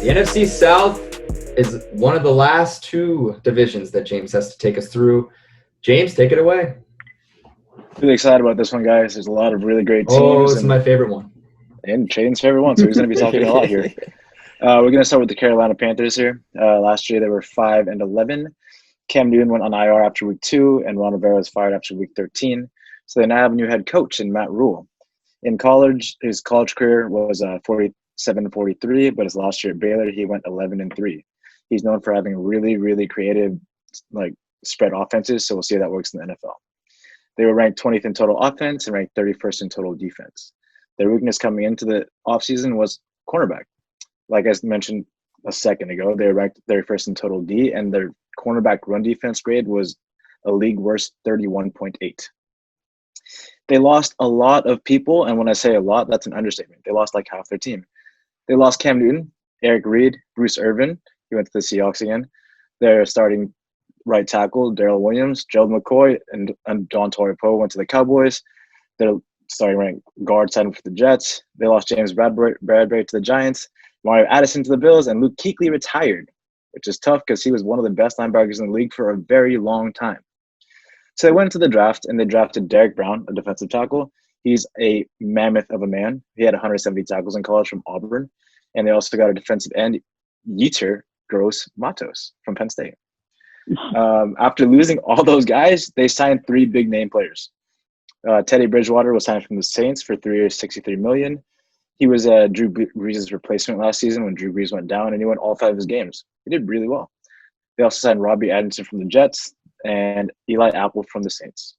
The NFC South is one of the last two divisions that James has to take us through. James, take it away. Really excited about this one, guys. There's a lot of really great teams. Oh, this is my favorite one. And Shaden's favorite one, so he's going to be talking a lot here. We're going to start with the Carolina Panthers here. Last year, they were 5-11. Cam Newton went on IR after week 2, and Ron Rivera was fired after week 13. So they now have a new head coach in Matt Rule. In college, his college career was 47-43, but his last year at Baylor, he went 11-3. He's known for having really, really creative, spread offenses, so we'll see how that works in the NFL. They were ranked 20th in total offense and ranked 31st in total defense. Their weakness coming into the offseason was cornerback. Like I mentioned a second ago, they were ranked 31st in total D, and their cornerback run defense grade was a league worst 31.8. They lost a lot of people, and when I say a lot, that's an understatement. They lost like half their team. They lost Cam Newton, Eric Reed, Bruce Irvin. He went to the Seahawks again. Their starting right tackle, Darrell Williams, Gerald McCoy, and Don Poe went to the Cowboys. Their starting right guard signed for the Jets. They lost James Bradbury to the Giants, Mario Addison to the Bills, and Luke Kuechly retired, which is tough because he was one of the best linebackers in the league for a very long time. So they went to the draft, and they drafted Derek Brown, a defensive tackle. He's a mammoth of a man. He had 170 tackles in college from Auburn. And they also got a defensive end, Yetur Gross-Matos from Penn State. After losing all those guys, they signed 3 big-name players. Teddy Bridgewater was signed from the Saints for 3 years, $63 million. He was Drew Brees' replacement last season when Drew Brees went down, and he won all 5 of his games. He did really well. They also signed Robbie Anderson from the Jets and Eli Apple from the Saints.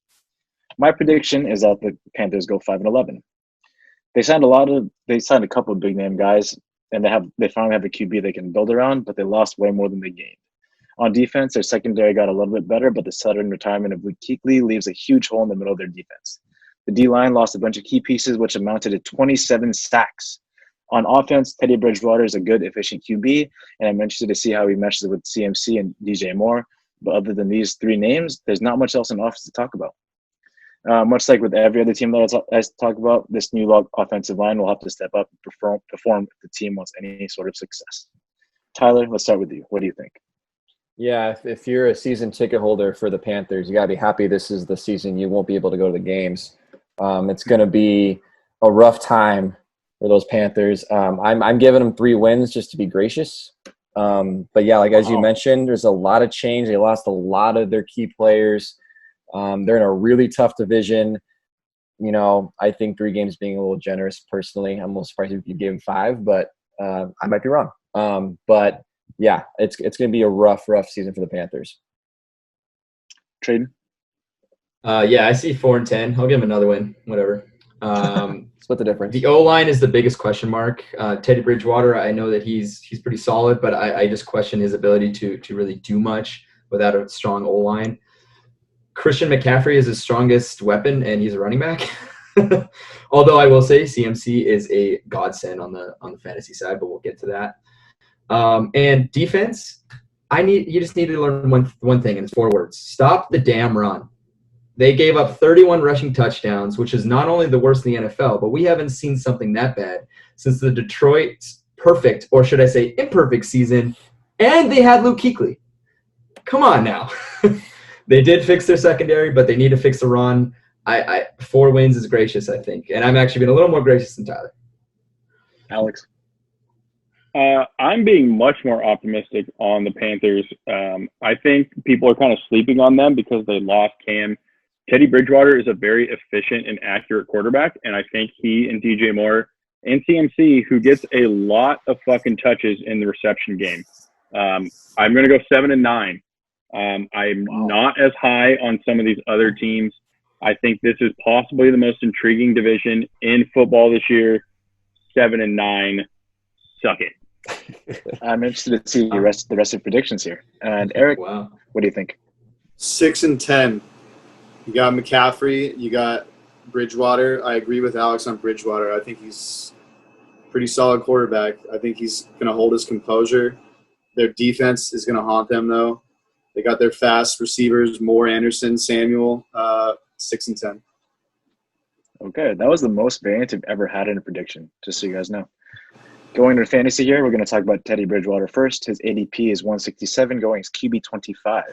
My prediction is that the Panthers go 5-11. They signed a couple of big name guys, and they finally have a QB they can build around, but they lost way more than they gained. On defense, their secondary got a little bit better, but the sudden retirement of Luke Kuechly leaves a huge hole in the middle of their defense. The D-line lost a bunch of key pieces, which amounted to 27 sacks. On offense, Teddy Bridgewater is a good, efficient QB, and I'm interested to see how he meshes with CMC and DJ Moore. But other than these 3 names, there's not much else in offense to talk about. Much like with every other team that I talk about, this new offensive line will have to step up and perform if the team wants any sort of success. Tyler, let's start with you. What do you think? Yeah, if you're a season ticket holder for the Panthers, you got to be happy this is the season you won't be able to go to the games. It's going to be a rough time for those Panthers. I'm giving them 3 wins just to be gracious. But yeah, like as you mentioned, there's a lot of change. They lost a lot of their key players. They're in a really tough division. You know, I think 3 games being a little generous personally. I'm a little surprised if you gave them 5, but I might be wrong. But yeah, it's going to be a rough season for the Panthers. Traden? Yeah, I see 4-10. I'll give him another win, whatever. Split the difference. The O-line is the biggest question mark. Teddy Bridgewater, I know that he's pretty solid, but I just question his ability to really do much without a strong O-line. Christian McCaffrey is his strongest weapon, and he's a running back. Although I will say CMC is a godsend on the fantasy side, but we'll get to that. And defense, you just need to learn one thing, and it's 4 words. Stop the damn run. They gave up 31 rushing touchdowns, which is not only the worst in the NFL, but we haven't seen something that bad since the Detroit's perfect, or should I say imperfect season, and they had Luke Kuechly. Come on now. They did fix their secondary, but they need to fix the run. 4 wins is gracious, I think. And I'm actually being a little more gracious than Tyler. Alex? I'm being much more optimistic on the Panthers. I think people are kind of sleeping on them because they lost Cam. Teddy Bridgewater is a very efficient and accurate quarterback, and I think he and DJ Moore and CMC, who gets a lot of fucking touches in the reception game. I'm going to go 7-9. I'm not as high on some of these other teams. I think this is possibly the most intriguing division in football this year. 7-9. Suck it. I'm interested to see the rest of predictions here. And Eric, what do you think? 6-10. You got McCaffrey. You got Bridgewater. I agree with Alex on Bridgewater. I think he's a pretty solid quarterback. I think he's going to hold his composure. Their defense is going to haunt them, though. They got their fast receivers, Moore, Anderson, Samuel, 6-10. Okay, that was the most variance I've ever had in a prediction, just so you guys know. Going to fantasy here, we're going to talk about Teddy Bridgewater first. His ADP is 167, going as QB 25.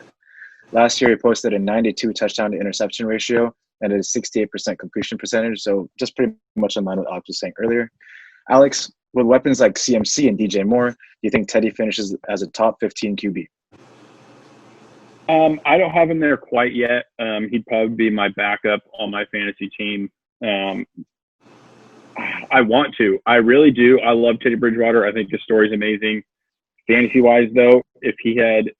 Last year, he posted a 92 touchdown to interception ratio and a 68% completion percentage, so just pretty much in line with Alex was saying earlier. Alex, with weapons like CMC and DJ Moore, do you think Teddy finishes as a top 15 QB? I don't have him there quite yet. He'd probably be my backup on my fantasy team. I want to. I really do. I love Teddy Bridgewater. I think his story's amazing. Fantasy-wise, though, if he had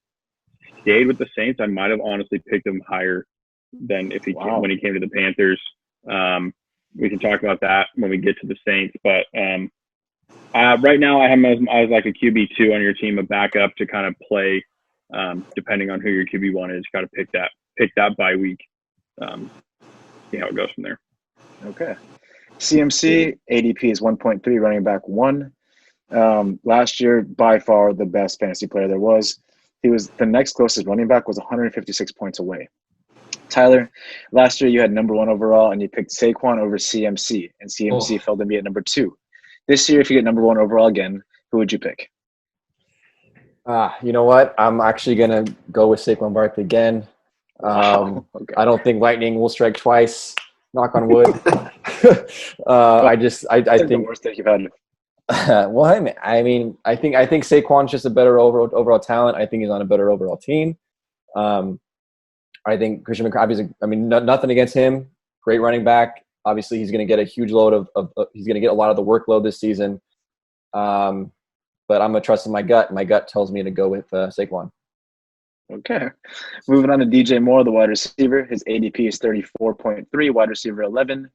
stayed with the Saints, I might have honestly picked him higher than if he came, when he came to the Panthers. We can talk about that when we get to the Saints. But right now, I have him as like a QB2 on your team, a backup to kind of play depending on who your QB1 is. Got to pick that bye week. See how it goes from there. Okay. CMC, ADP is 1.3, running back 1. Last year, by far the best fantasy player there was. He was the next closest running back was 156 points away. Tyler, last year you had number 1 overall and you picked Saquon over CMC, and CMC fell to me at number 2. This year, if you get number 1 overall again, who would you pick? You know what? I'm actually going to go with Saquon Barkley again. Okay. I don't think lightning will strike twice. Knock on wood. I think the worst that you've had. Well, I mean, I think Saquon's just a better overall talent. I think he's on a better overall team. I think Christian McCaffrey nothing against him. Great running back. Obviously, he's going to get a huge load of he's going to get a lot of the workload this season. But I'm going to trust in my gut. My gut tells me to go with Saquon. Okay. Moving on to DJ Moore, the wide receiver. His ADP is 34.3, wide receiver 11.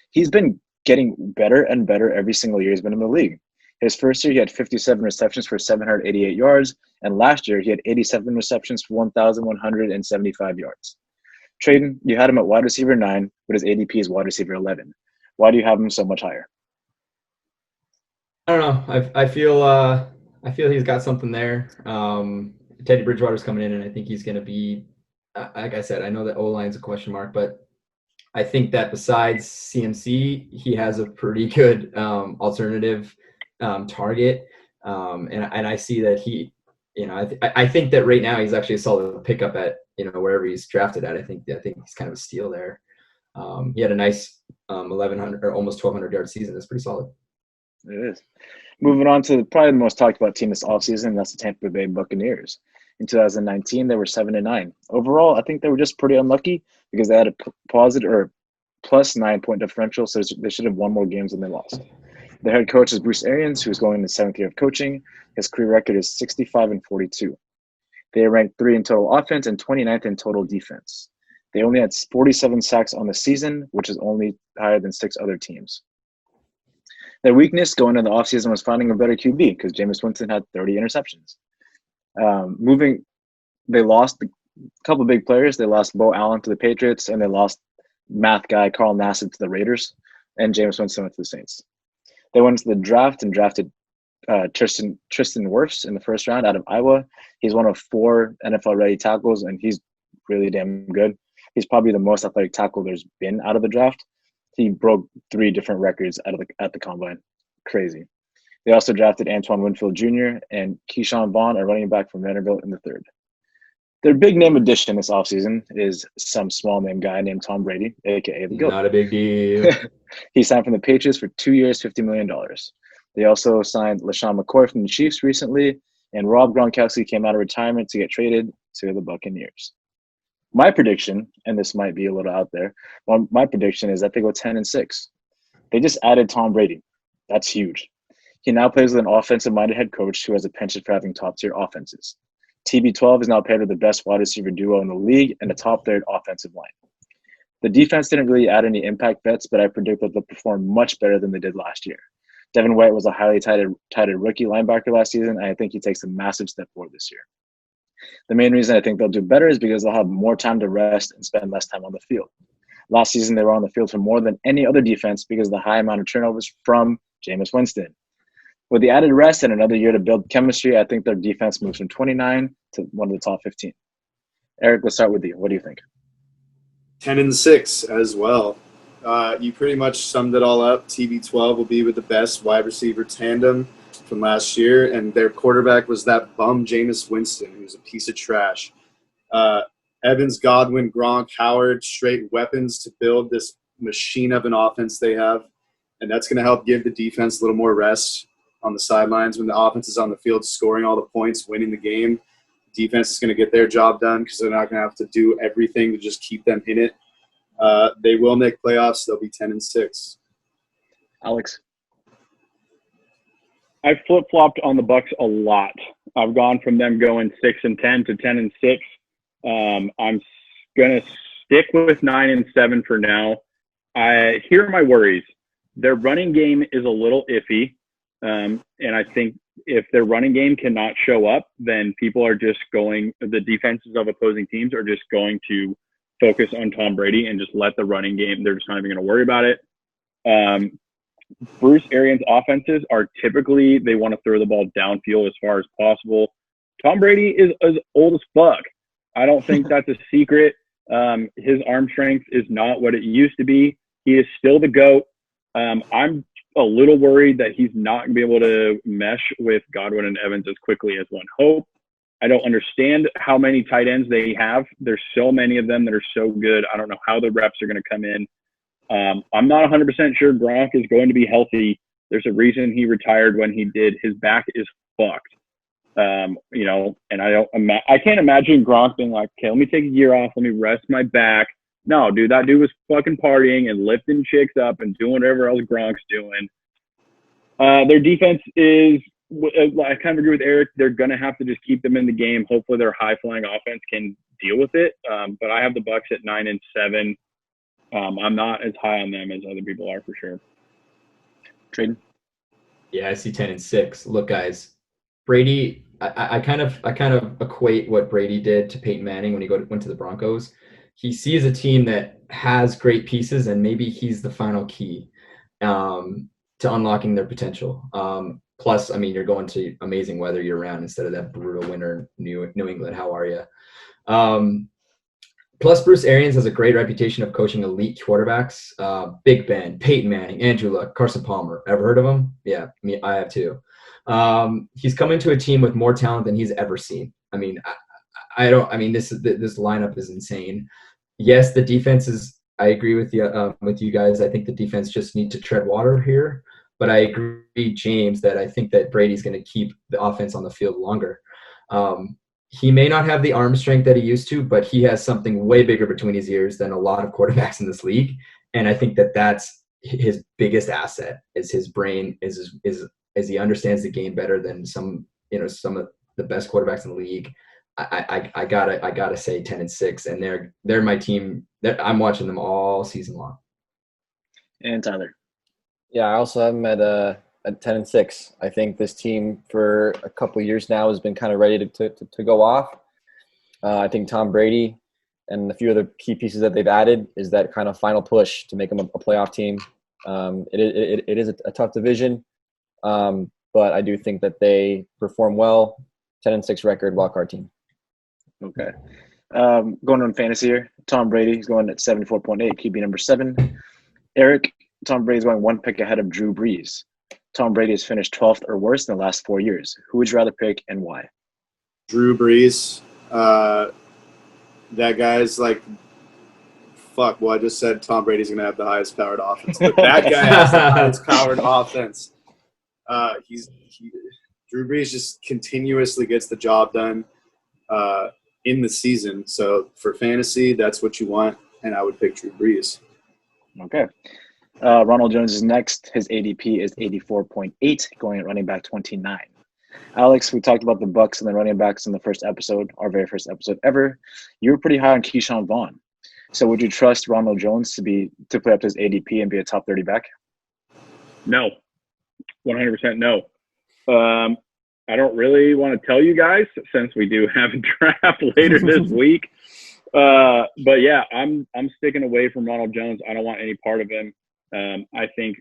He's been getting better and better every single year he's been in the league. His first year, he had 57 receptions for 788 yards, and last year he had 87 receptions for 1,175 yards. Traden, you had him at wide receiver 9, but his ADP is wide receiver 11. Why do you have him so much higher? I don't know. I feel he's got something there. Teddy Bridgewater's coming in, and I think he's going to be, like I said, I know that O-line's a question mark, but I think that besides CMC, he has a pretty good alternative target. And I see that he, I think that right now he's actually a solid pickup at, wherever he's drafted at. I think he's kind of a steal there. He had a nice 1,100 or almost 1,200 yard season. That's pretty solid. It is. Moving on to probably the most talked about team this offseason, that's the Tampa Bay Buccaneers. In 2019, they were 7-9. Overall, I think they were just pretty unlucky because they had a positive or plus 9-point differential, so they should have won more games than they lost. Their head coach is Bruce Arians, who's going in his 7th year of coaching. His career record is 65-42. They are ranked 3 in total offense and 29th in total defense. They only had 47 sacks on the season, which is only higher than 6 other teams. Their weakness going into the offseason was finding a better QB because Jameis Winston had 30 interceptions. They lost a couple of big players. They lost Bo Allen to the Patriots, and they lost math guy Carl Nassib to the Raiders, and Jameis Winston went to the Saints. They went into the draft and drafted Tristan Wirfs in the first round out of Iowa. He's one of 4 NFL-ready tackles, and he's really damn good. He's probably the most athletic tackle there's been out of the draft. He broke 3 different records at the combine. Crazy. They also drafted Antoine Winfield Jr. and Keyshawn Vaughn, a running back from Vanderbilt, in the 3rd. Their big name addition this offseason is some small name guy named Tom Brady, a.k.a. the GOAT. Not a big deal. He signed from the Patriots for 2 years, $50 million. They also signed LaShawn McCoy from the Chiefs recently, and Rob Gronkowski came out of retirement to get traded to the Buccaneers. My prediction, and this might be a little out there, my prediction is that they go 10-6. They just added Tom Brady. That's huge. He now plays with an offensive-minded head coach who has a penchant for having top-tier offenses. TB12 is now paired with the best wide receiver duo in the league and a top 3rd offensive line. The defense didn't really add any impact bets, but I predict that they'll perform much better than they did last year. Devin White was a highly touted rookie linebacker last season, and I think he takes a massive step forward this year. The main reason I think they'll do better is because they'll have more time to rest and spend less time on the field. Last season, they were on the field for more than any other defense because of the high amount of turnovers from Jameis Winston. With the added rest and another year to build chemistry, I think their defense moves from 29 to one of the top 15. Eric, let's start with you. What do you think? 10-6 as well. You pretty much summed it all up. TB12 will be with the best wide receiver tandem from last year, and their quarterback was that bum Jameis Winston, who's a piece of trash. Evans, Godwin, Gronk, Howard, straight weapons to build this machine of an offense they have, and that's going to help give the defense a little more rest on the sidelines when the offense is on the field scoring all the points, winning the game. Defense is going to get their job done because they're not going to have to do everything to just keep them in it. They will make playoffs. They'll be 10-6. Alex? I've flip-flopped on the Bucs a lot. I've gone from them going 6-10 to 10-6. I'm going to stick with 9-7 for now. Here are my worries. Their running game is a little iffy, and I think if their running game cannot show up, then people are just going – the defenses of opposing teams are just going to focus on Tom Brady and just let the running game – they're just not even going to worry about it. Bruce Arians' offenses are typically – they want to throw the ball downfield as far as possible. Tom Brady is as old as fuck. I don't think that's a secret. His arm strength is not what it used to be. He is still the GOAT. I'm a little worried that he's not going to be able to mesh with Godwin and Evans as quickly as one hoped. I don't understand how many tight ends they have. There's so many of them that are so good. I don't know how the reps are going to come in. I'm not 100% sure Gronk is going to be healthy. There's a reason he retired when he did. His back is fucked. And I can't imagine Gronk being like, okay, let me take a year off. Let me rest my back. No, dude, that dude was fucking partying and lifting chicks up and doing whatever else Gronk's doing. Their defense is, I kind of agree with Eric. They're going to have to just keep them in the game. Hopefully their high-flying offense can deal with it. But I have the Bucs at 9-7. I'm not as high on them as other people are for sure. Traden? Yeah, I see 10-6. Look, guys, Brady, I kind of equate what Brady did to Peyton Manning when he went to the Broncos. He sees a team that has great pieces, and maybe he's the final key to unlocking their potential. Plus, I mean, you're going to amazing weather year-round instead of that brutal winter in New England. How are you? Plus, Bruce Arians has a great reputation of coaching elite quarterbacks. Big Ben, Peyton Manning, Andrew Luck, Carson Palmer. Ever heard of him? Yeah, I have too. He's coming to a team with more talent than he's ever seen. I mean, this lineup is insane. Yes, the defense is. I agree with you guys. I think the defense just need to tread water here. But I agree, James, that I think that Brady's going to keep the offense on the field longer. He may not have the arm strength that he used to, but he has something way bigger between his ears than a lot of quarterbacks in this league. And I think that that's his biggest asset is his brain, is he understands the game better than some of the best quarterbacks in the league. I gotta say 10-6, and they're my team. I'm watching them all season long. And Tyler? Yeah, I also have them at 10-6. I think this team for a couple of years now has been kind of ready to go off. I think Tom Brady and a few other key pieces that they've added is that kind of final push to make them a playoff team. It is a tough division, but I do think that they perform well. 10-6 record, wildcard team. Okay. Going on fantasy here, Tom Brady, he's going at 74.8, QB number 7. Eric, Tom Brady's going one pick ahead of Drew Brees. Tom Brady has finished 12th or worse in the last 4 years. Who would you rather pick and why? Drew Brees. That guy's like, fuck, well, I just said Tom Brady's going to have the highest powered offense. But that guy has the highest powered offense. Drew Brees just continuously gets the job done in the season. So for fantasy, that's what you want, and I would pick Drew Brees. Okay. Ronald Jones is next. His ADP is 84.8, going at running back 29. Alex, we talked about the Bucs and the running backs in the first episode, our very first episode ever. You were pretty high on Keyshawn Vaughn. So would you trust Ronald Jones to play up to his ADP and be a top 30 back? No. 100% no. I don't really want to tell you guys since we do have a draft later this week. But yeah, I'm sticking away from Ronald Jones. I don't want any part of him. I think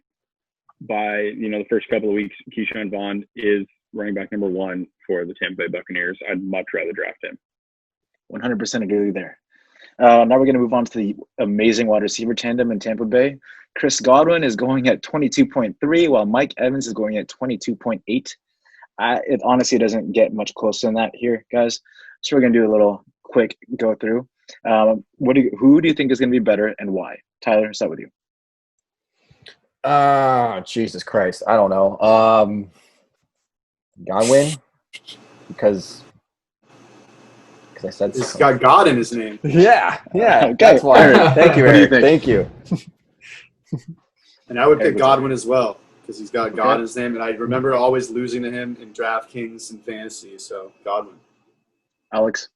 by the first couple of weeks, Keyshawn Vaughn is running back number 1 for the Tampa Bay Buccaneers. I'd much rather draft him. 100% agree with you there. Now we're going to move on to the amazing wide receiver tandem in Tampa Bay. Chris Godwin is going at 22.3, while Mike Evans is going at 22.8. It honestly doesn't get much closer than that here, guys. So we're gonna do a little quick go through. Who do you think is gonna be better and why? Tyler, start with you. Jesus Christ, I don't know. Godwin, because I said It's so. got God in his name. Yeah, Okay. that's why. Eric, Thank you, what do you Eric. think? Thank you. And I would pick Eric, Godwin as well because he's got God Okay. in his name. And I remember always losing to him in DraftKings and fantasy. So Godwin. Alex.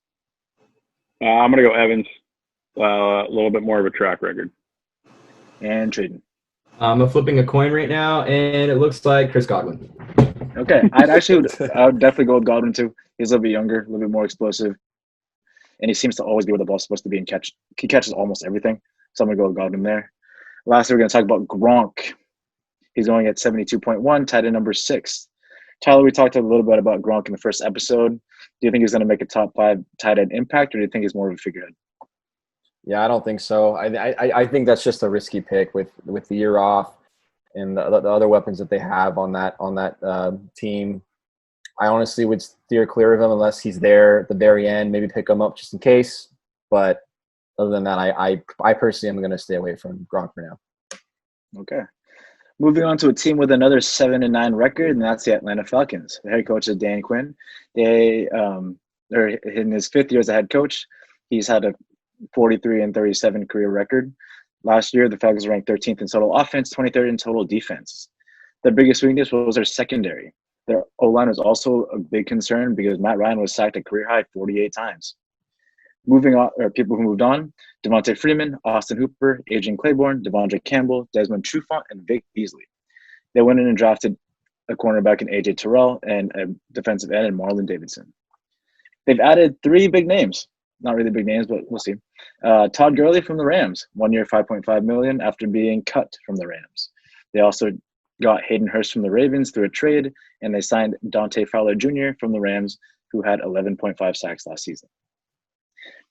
I'm going to go Evans. A little bit more of a track record. And Traden. I'm flipping a coin right now, and it looks like Chris Godwin. Okay, I would definitely go with Godwin too. He's a little bit younger, a little bit more explosive, and he seems to always be where the ball's supposed to be and catch. He catches almost everything, so I'm gonna go with Godwin there. Lastly, we're gonna talk about Gronk. He's going at 72.1, tight end number 6. Tyler, we talked a little bit about Gronk in the first episode. Do you think he's gonna make a top 5 tight end impact, or do you think he's more of a figurehead? Yeah, I don't think so. I think that's just a risky pick with the year off and the other weapons that they have on that team. I honestly would steer clear of him unless he's there at the very end. Maybe pick him up just in case. But other than that, I personally am going to stay away from Gronk for now. Okay. Moving on to a team with another 7-9 record, and that's the Atlanta Falcons. The head coach is Dan Quinn. They're in his 5th year as a head coach. He's had a 43-37 career record. Last year, the Falcons ranked 13th in total offense, 23rd in total defense. Their biggest weakness was their secondary. Their O-line was also a big concern because Matt Ryan was sacked a career high 48 times. Moving on, or people who moved on: Devontae Freeman, Austin Hooper, Adrian Claiborne, Devondre Campbell, Desmond Trufant, and Vic Beasley. They went in and drafted a cornerback in A.J. Terrell and a defensive end in Marlon Davidson. They've added 3 big names. Not really big names, but we'll see. Todd Gurley from the Rams, 1 year, $5.5 million after being cut from the Rams. They also got Hayden Hurst from the Ravens through a trade, and they signed Dante Fowler Jr. from the Rams, who had 11.5 sacks last season.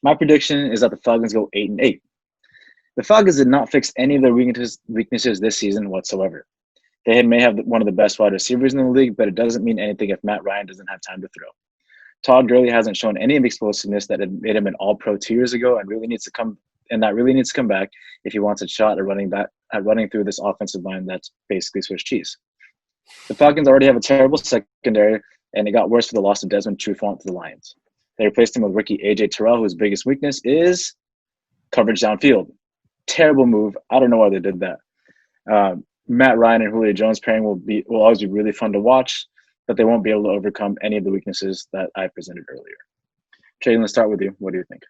My prediction is that the Falcons go 8-8. The Falcons did not fix any of their weaknesses this season whatsoever. They may have one of the best wide receivers in the league, but it doesn't mean anything if Matt Ryan doesn't have time to throw. Todd Gurley hasn't shown any of the explosiveness that had made him an All-Pro 2 years ago, and really needs to come back if he wants a shot at running through this offensive line that's basically Swiss cheese. The Falcons already have a terrible secondary, and it got worse for the loss of Desmond Trufant to the Lions. They replaced him with rookie A.J. Terrell, whose biggest weakness is coverage downfield. Terrible move. I don't know why they did that. Matt Ryan and Julio Jones pairing will always be really fun to watch, but they won't be able to overcome any of the weaknesses that I presented earlier. Traden, let's start with you. What do you think?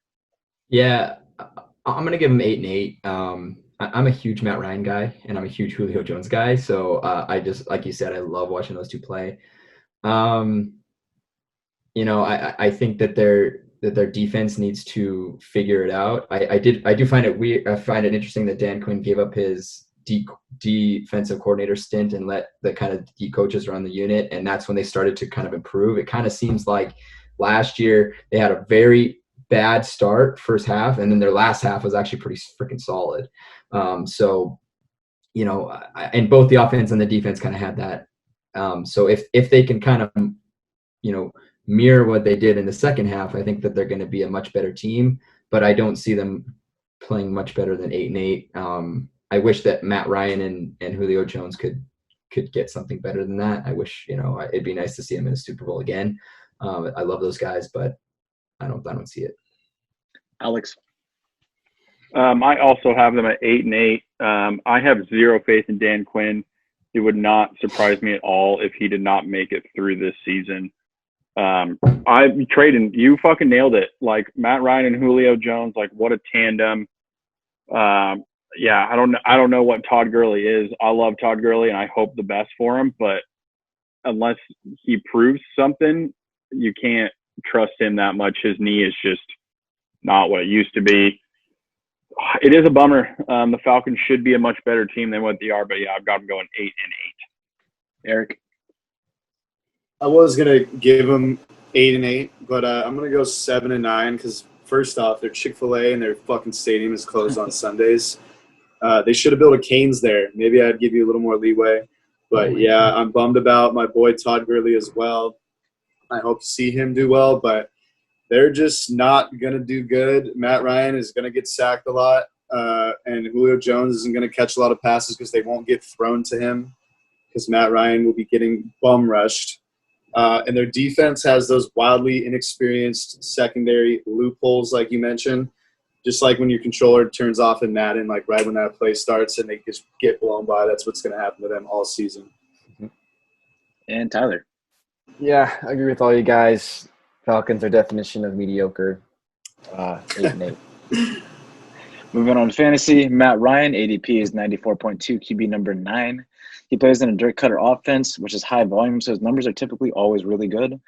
Yeah, I'm going to give him 8-8. I'm a huge Matt Ryan guy, and I'm a huge Julio Jones guy. So I just, like you said, I love watching those two play. I think that their defense needs to figure it out. I do find it weird. I find it interesting that Dan Quinn gave up his defensive coordinator stint and let the kind of D coaches run the unit, and that's when they started to kind of improve. It kind of seems like last year they had a very bad start first half, and then their last half was actually pretty freaking solid. And both the offense and the defense kind of had that. So if they can kind of mirror what they did in the second half, I think that they're going to be a much better team, but I don't see them playing much better than 8-8. I wish that Matt Ryan and Julio Jones could get something better than that. I wish, it'd be nice to see him in a Super Bowl again. I love those guys, but I don't see it. Alex? I also have them at 8-8. I have zero faith in Dan Quinn. It would not surprise me at all if he did not make it through this season. Traden, you fucking nailed it. Like Matt Ryan and Julio Jones, like what a tandem. I don't know what Todd Gurley is. I love Todd Gurley and I hope the best for him, but unless he proves something, you can't trust him that much. His knee is just not what it used to be. It is a bummer. The Falcons should be a much better team than what they are, but yeah, I've got them going 8-8. Eric? I was going to give them 8-8, but I'm going to go 7-9 because first off, their Chick-fil-A and their fucking stadium is closed on Sundays. They should have built a Cane's there. Maybe I'd give you a little more leeway. But yeah, I'm bummed about my boy Todd Gurley as well. I hope to see him do well, but they're just not going to do good. Matt Ryan is going to get sacked a lot, and Julio Jones isn't going to catch a lot of passes because they won't get thrown to him because Matt Ryan will be getting bum rushed. And their defense has those wildly inexperienced secondary loopholes, like you mentioned. Just like when your controller turns off in Madden, like right when that play starts and they just get blown by, that's what's going to happen to them all season. And Tyler. Yeah, I agree with all you guys. Falcons are definition of mediocre. 8-8. Moving on to fantasy, Matt Ryan, ADP is 94.2, QB number 9. He plays in a dirt cutter offense, which is high volume, so his numbers are typically always really good.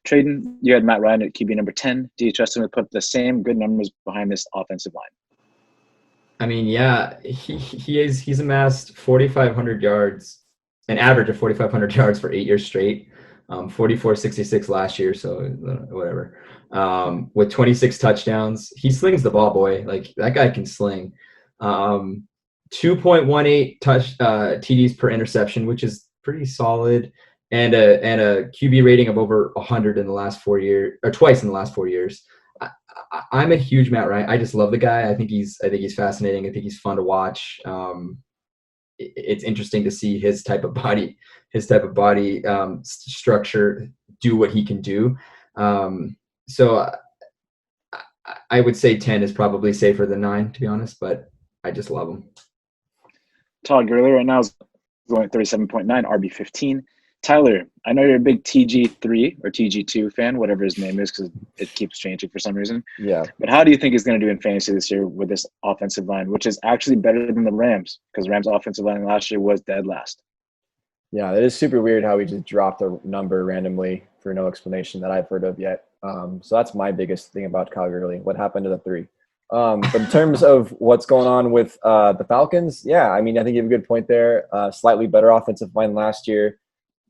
Traden, you had Matt Ryan at QB number 10. Do you trust him to put the same good numbers behind this offensive line? I mean, yeah, he's amassed 4,500 yards, an average of 4,500 yards for 8 years straight. 44-66 last year, so whatever. With 26 touchdowns, he slings the ball, boy. Like that guy can sling. 2.18 TDs per interception, which is pretty solid, and a QB rating of over 100 in the last 4 years, or twice in the last 4 years. I'm a huge Matt Ryan. I just love the guy. I think he's fascinating. I think he's fun to watch. It's interesting to see his type of body structure do what he can do. So I would say 10 is probably safer than 9, to be honest, but I just love him. Todd Gurley right now is going at 37.9, RB15. Tyler, I know you're a big TG3 or TG2 fan, whatever his name is, because it keeps changing for some reason. Yeah. But how do you think he's going to do in fantasy this year with this offensive line, which is actually better than the Rams, because Rams' offensive line last year was dead last? Yeah, it is super weird how he just dropped a number randomly for no explanation that I've heard of yet. So that's my biggest thing about Todd Gurley. What happened to the 3? But in terms of what's going on with the Falcons, yeah, I mean, I think you have a good point there. Slightly better offensive line last year.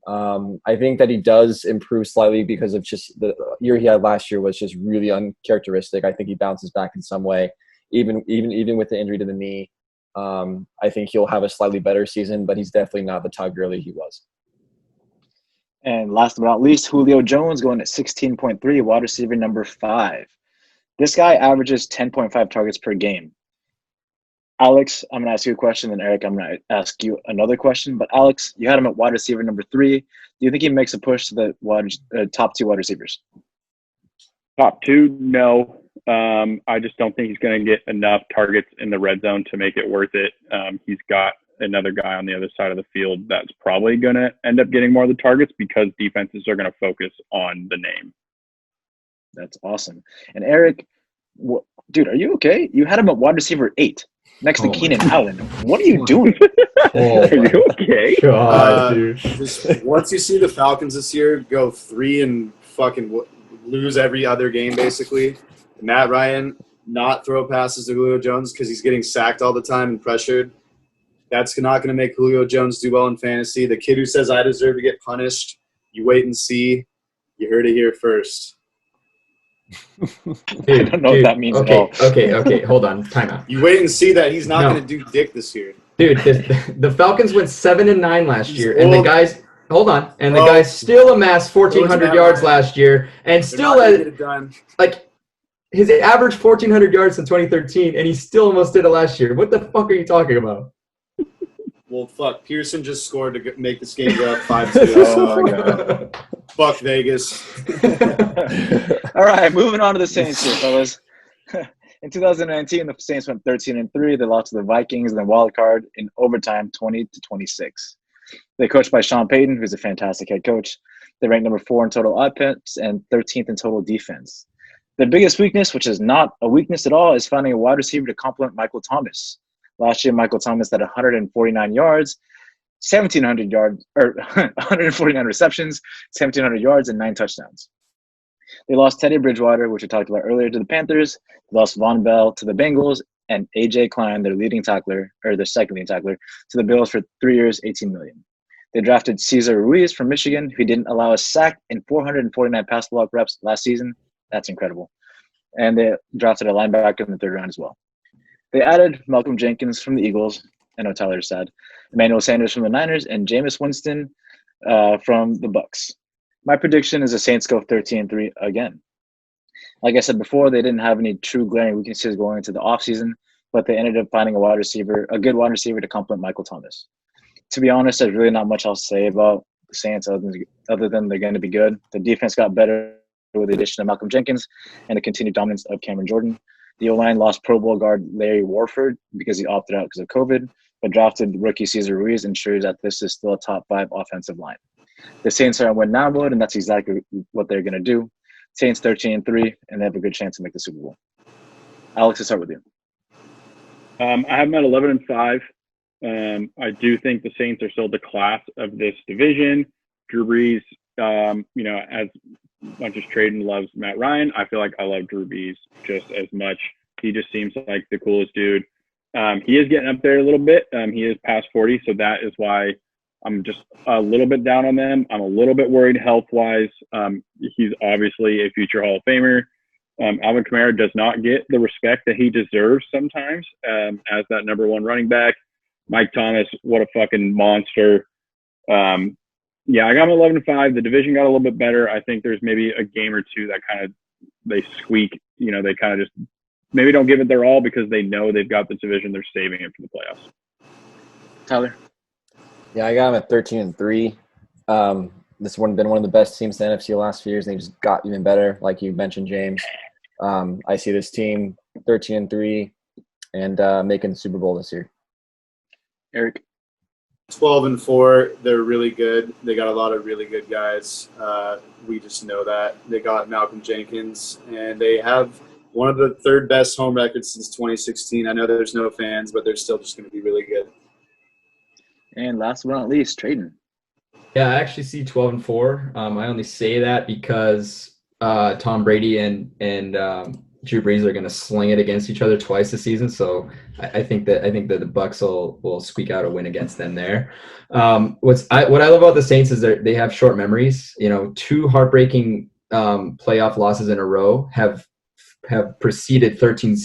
I think that he does improve slightly because of just the year he had last year was just really uncharacteristic. I think he bounces back in some way, even with the injury to the knee. I think he'll have a slightly better season, but he's definitely not the Todd Gurley he was. And last but not least, Julio Jones going at 16.3, wide receiver number 5. This guy averages 10.5 targets per game. Alex, I'm going to ask you a question, and Eric, I'm going to ask you another question. But Alex, you had him at wide receiver number 3. Do you think he makes a push to the top 2 wide receivers? Top 2, no. I just don't think he's going to get enough targets in the red zone to make it worth it. He's got another guy on the other side of the field that's probably going to end up getting more of the targets because defenses are going to focus on the name. That's awesome. And Eric, dude, are you okay? You had him at wide receiver 8 next to Keenan Allen. What are you doing? Are you okay? God, dude. Just once you see the Falcons this year go 3 and fucking lose every other game, basically. Matt Ryan not throw passes to Julio Jones because he's getting sacked all the time and pressured. That's not going to make Julio Jones do well in fantasy. The kid who says I deserve to get punished, you wait and see. You heard it here first. Dude, I don't know what that means at all. Okay. Hold on. Time out. You wait and see that he's not going to do dick this year. Dude, the Falcons went 7-9 last year, and the guys – hold on. And the guys still amassed 1,400 yards last year and still get it done. Like – his average 1,400 yards in 2013, and he still almost did it last year. What the fuck are you talking about? Well, fuck. Pearson just scored to make this game go up 5-2. Oh, my God. Fuck Vegas. All right, moving on to the Saints here, fellas. In 2019, the Saints went 13-3. They lost to the Vikings and the wild card in overtime, 20-26. They're coached by Sean Payton, who's a fantastic head coach. They ranked number 4 in total offense and 13th in total defense. Their biggest weakness, which is not a weakness at all, is finding a wide receiver to complement Michael Thomas. Last year, Michael Thomas had 149 yards, 1,700 yards, or 149 receptions, 1,700 yards, and 9 touchdowns. They lost Teddy Bridgewater, which we talked about earlier, to the Panthers. They lost Von Bell to the Bengals, and A.J. Klein, their leading tackler, or their second leading tackler, to the Bills for 3 years, $18 million. They drafted Cesar Ruiz from Michigan, who didn't allow a sack in 449 pass block reps last season. That's incredible. And they drafted a linebacker in the 3rd round as well. They added Malcolm Jenkins from the Eagles I know Tyler's sad. Emmanuel Sanders from the Niners, and Jameis Winston from the Bucks. My prediction is the Saints go 13-3 again. Like I said before, they didn't have any true glaring weaknesses going into the offseason, but they ended up finding a good wide receiver to complement Michael Thomas. To be honest, there's really not much else to say about the Saints other than they're going to be good. The defense got better with the addition of Malcolm Jenkins and the continued dominance of Cameron Jordan. The O-line lost Pro Bowl guard Larry Warford because he opted out because of COVID, but drafted rookie Cesar Ruiz ensures that this is still a top 5 offensive line. The Saints are in win now mode, and that's exactly what they're going to do. Saints 13-3, and they have a good chance to make the Super Bowl. Alex, let's start with you. I have them at 11-5. I do think the Saints are still the class of this division. Drew Brees, as much as Traden loves Matt Ryan, I feel like I love Drew Brees just as much. He just seems like the coolest dude. He is getting up there a little bit. He is past 40, so that is why I'm just a little bit down on them. I'm a little bit worried health-wise. He's obviously a future Hall of Famer. Alvin Kamara does not get the respect that he deserves sometimes as that number 1 running back. Mike Thomas, what a fucking monster. I got him 11-5. The division got a little bit better. I think there's maybe a game or two that kind of they squeak. They kind of just maybe don't give it their all because they know they've got the division. They're saving it for the playoffs. Tyler? Yeah, I got them at 13-3. This one been one of the best teams in the NFC the last few years. And they just got even better, like you mentioned, James. I see this team 13-3 and making the Super Bowl this year. Eric? 12-4. They're really good. They got a lot of really good guys. We just know that. They got Malcolm Jenkins, and they have one of the 3rd best home records since 2016. I know there's no fans, but they're still just going to be really good. And last but not least, Traden. Yeah, I actually see 12-4. I only say that because Tom Brady and Drew Brees are going to sling it against each other twice this season. So I think that the Bucks will squeak out a win against them there. What I love about the Saints is they have short memories. 2 heartbreaking playoff losses in a row have preceded 13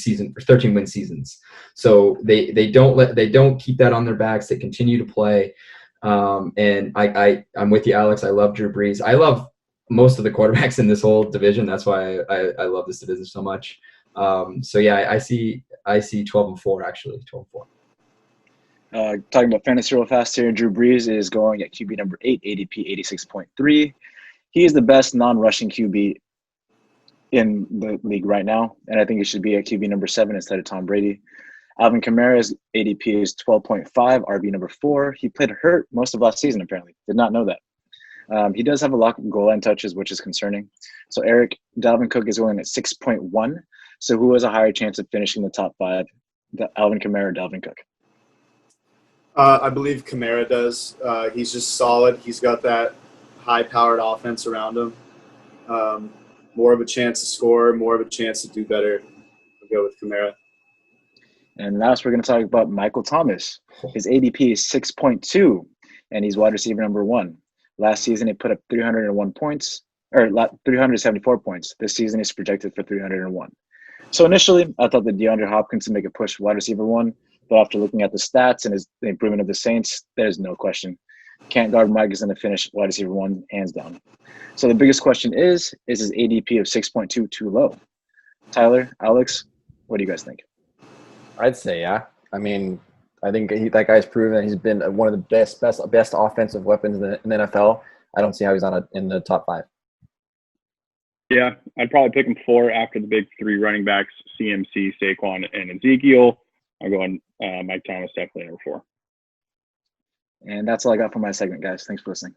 win seasons. So they don't keep that on their backs. They continue to play. And I'm with you, Alex. I love Drew Brees. I love most of the quarterbacks in this whole division. That's why I love this division so much. I see 12-4 actually. 12-4. Talking about fantasy real fast here, Drew Brees is going at QB number 8, ADP 86.3. He is the best non-rushing QB in the league right now, and I think he should be at QB number 7 instead of Tom Brady. Alvin Kamara's ADP is 12.5, RB number 4. He played hurt most of last season, apparently. Did not know that. He does have a lot of goal line touches, which is concerning. So, Eric, Dalvin Cook is going at 6.1. So, who has a higher chance of finishing the top 5, Alvin Kamara or Dalvin Cook? I believe Kamara does. He's just solid. He's got that high-powered offense around him. More of a chance to score, more of a chance to do better. I'll go with Kamara. And last, we're going to talk about Michael Thomas. His ADP is 6.2, and he's wide receiver number 1. Last season, he put up 374 points. This season, he's projected for 301. So initially, I thought that DeAndre Hopkins would make a push wide receiver 1, but after looking at the stats and the improvement of the Saints, there's no question. Can't guard Mike is going to finish wide receiver 1, hands down. So the biggest question is his ADP of 6.2 too low? Tyler, Alex, what do you guys think? I'd say, yeah. I mean, I think that guy's proven that he's been one of the best offensive weapons in the NFL. I don't see how he's in the top 5. Yeah, I'd probably pick him 4 after the big 3 running backs, CMC, Saquon, and Ezekiel. I'm going Mike Thomas, definitely number 4. And that's all I got for my segment, guys. Thanks for listening.